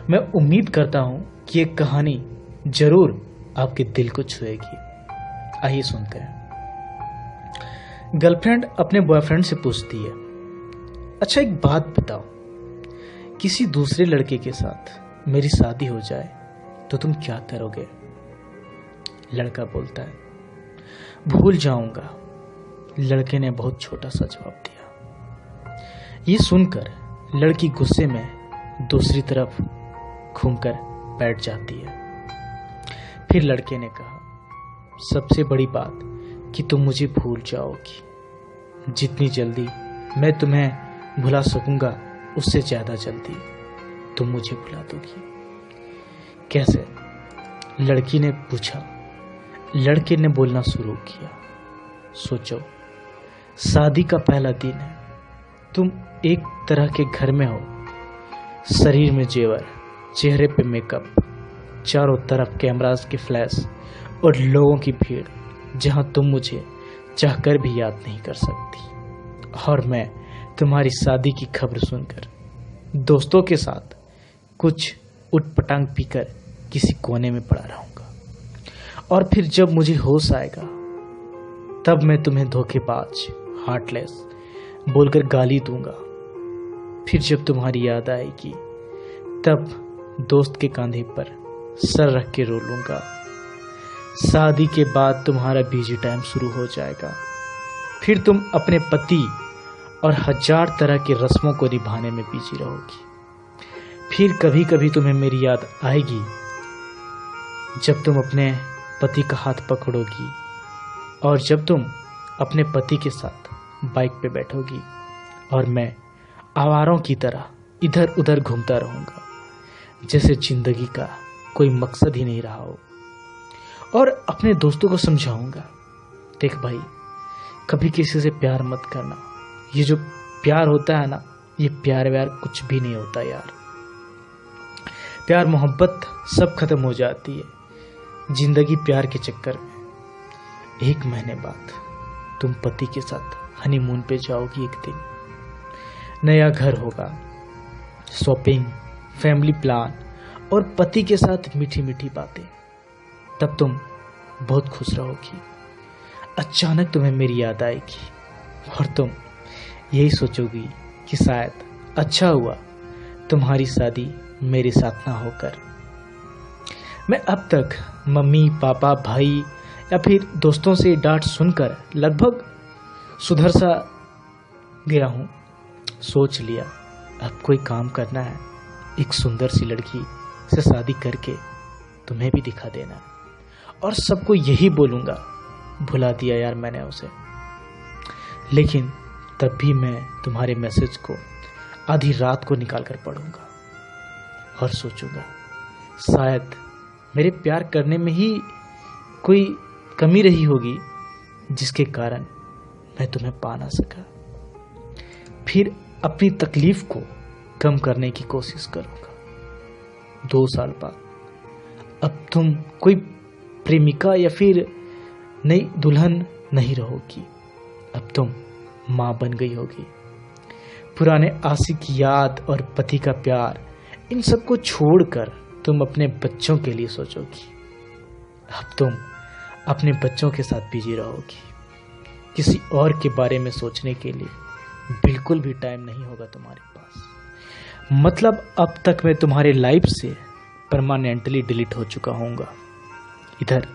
मैं उम्मीद करता हूं कि ये कहानी जरूर आपके दिल को छुएगी। आइए सुनते हैं। गर्लफ्रेंड अपने बॉयफ्रेंड से पूछती है, अच्छा एक बात बताओ, किसी दूसरे लड़के के साथ मेरी शादी हो जाए तो तुम क्या करोगे? लड़का बोलता है, भूल जाऊंगा। लड़के ने बहुत छोटा सा जवाब दिया। ये सुनकर लड़की गुस्से में दूसरी तरफ घूमकर बैठ जाती है। फिर लड़के ने कहा, सबसे बड़ी बात कि तुम मुझे भूल जाओगी। जितनी जल्दी मैं तुम्हें भुला सकूंगा उससे ज्यादा जल्दी तुम मुझे भुला दोगी। कैसे? लड़की ने पूछा। लड़के ने बोलना शुरू किया, सोचो, शादी का पहला दिन है, तुम एक तरह के घर में हो, शरीर में जेवर, चेहरे पे मेकअप, चारों तरफ कैमरास के फ्लैश और लोगों की भीड़, जहां तुम मुझे चाहकर भी याद नहीं कर सकती। और मैं तुम्हारी शादी की खबर सुनकर दोस्तों के साथ कुछ उटपटांग पीकर किसी कोने में पड़ा रहूंगा। और फिर जब मुझे होश आएगा तब मैं तुम्हें धोखेबाज, हार्टलेस बोलकर गाली दूंगा। फिर जब तुम्हारी याद आएगी तब दोस्त के कंधे पर सर रख के रो लूंगा। शादी के बाद तुम्हारा बिजी टाइम शुरू हो जाएगा। फिर तुम अपने पति और 1000 तरह के रस्मों को निभाने में बिजी रहोगी। फिर कभी कभी तुम्हें मेरी याद आएगी जब तुम अपने पति का हाथ पकड़ोगी और जब तुम अपने पति के साथ बाइक पे बैठोगी और मैं आवारों की तरह इधर उधर घूमता रहूंगा, जैसे जिंदगी का कोई मकसद ही नहीं रहा हो। और अपने दोस्तों को समझाऊंगा, देख भाई, कभी किसी से प्यार मत करना। ये जो प्यार होता है ना, ये प्यार व्यार कुछ भी नहीं होता यार। प्यार मोहब्बत सब खत्म हो जाती है जिंदगी प्यार के चक्कर में। 1 महीने बाद तुम पति के साथ हनीमून पे जाओगी। एक दिन नया घर होगा, शॉपिंग, फैमिली प्लान और पति के साथ मीठी मीठी बातें। तब तुम बहुत खुश रहोगी। अचानक तुम्हें मेरी याद आएगी और तुम यही सोचोगी कि शायद अच्छा हुआ तुम्हारी शादी मेरे साथ ना होकर। मैं अब तक मम्मी, पापा, भाई या फिर दोस्तों से डांट सुनकर लगभग सुधर सा गया हूँ। सोच लिया अब कोई काम करना है, एक सुंदर सी लड़की से शादी करके तुम्हें भी दिखा देना है। और सबको यही बोलूँगा, भुला दिया यार मैंने उसे। लेकिन तब भी मैं तुम्हारे मैसेज को आधी रात को निकाल कर पढ़ूंगा और सोचूंगा शायद मेरे प्यार करने में ही कोई कमी रही होगी जिसके कारण मैं तुम्हें पा ना सका। फिर अपनी तकलीफ को कम करने की कोशिश करूंगा। 2 साल बाद अब तुम कोई प्रेमिका या फिर नई दुल्हन नहीं रहोगी, अब तुम माँ बन गई होगी। पुराने आशिक याद और पति का प्यार, इन सबको छोड़कर तुम अपने बच्चों के लिए सोचोगी। अब तुम अपने बच्चों के साथ बिजी रहोगी। किसी और के बारे में सोचने के लिए बिल्कुल भी टाइम नहीं होगा तुम्हारे पास। मतलब अब तक मैं तुम्हारे लाइफ से परमानेंटली डिलीट हो चुका होऊंगा। इधर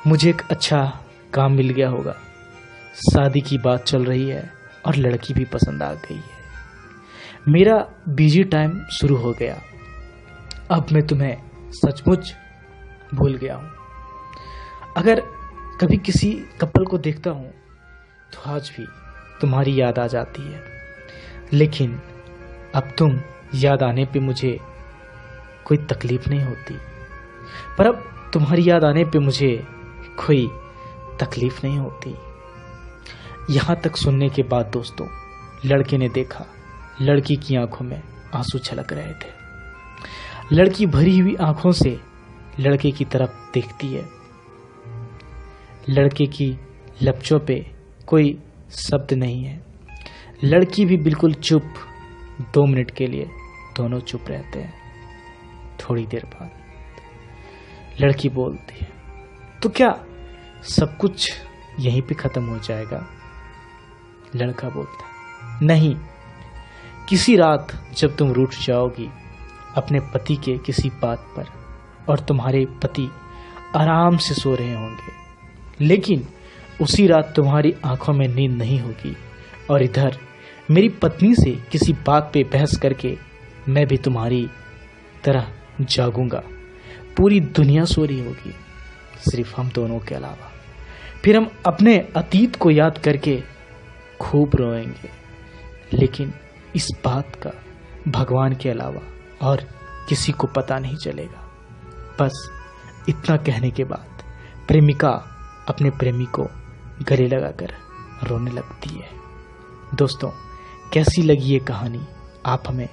मुझे एक अच्छा काम मिल गया होगा, शादी की बात चल रही है और लड़की भी पसंद आ गई है। मेरा बिजी टाइम शुरू हो गया। अब मैं तुम्हें सचमुच भूल गया हूँ। अगर कभी किसी कपल को देखता हूँ तो आज भी तुम्हारी याद आ जाती है। लेकिन अब तुम याद आने पे मुझे कोई तकलीफ नहीं होती, पर अब तुम्हारी याद आने पे मुझे कोई तकलीफ नहीं होती। यहाँ तक सुनने के बाद दोस्तों, लड़के ने देखा लड़की की आंखों में आंसू छलक रहे थे। लड़की भरी हुई आंखों से लड़के की तरफ देखती है। लड़के की लफ्जों पे कोई शब्द नहीं है। लड़की भी बिल्कुल चुप। 2 मिनट के लिए दोनों चुप रहते हैं। थोड़ी देर बाद लड़की बोलती है, तो क्या सब कुछ यहीं पे खत्म हो जाएगा? लड़का बोलता है, नहीं, किसी रात जब तुम रूठ जाओगी अपने पति के किसी बात पर और तुम्हारे पति आराम से सो रहे होंगे, लेकिन उसी रात तुम्हारी आंखों में नींद नहीं होगी और इधर मेरी पत्नी से किसी बात पे बहस करके मैं भी तुम्हारी तरह जागूंगा, पूरी दुनिया सो रही होगी सिर्फ हम दोनों के अलावा। फिर हम अपने अतीत को याद करके खूब रोएंगे, लेकिन इस बात का भगवान के अलावा और किसी को पता नहीं चलेगा। बस इतना कहने के बाद प्रेमिका अपने प्रेमी को गले लगाकर रोने लगती है। दोस्तों, कैसी लगी ये कहानी आप हमें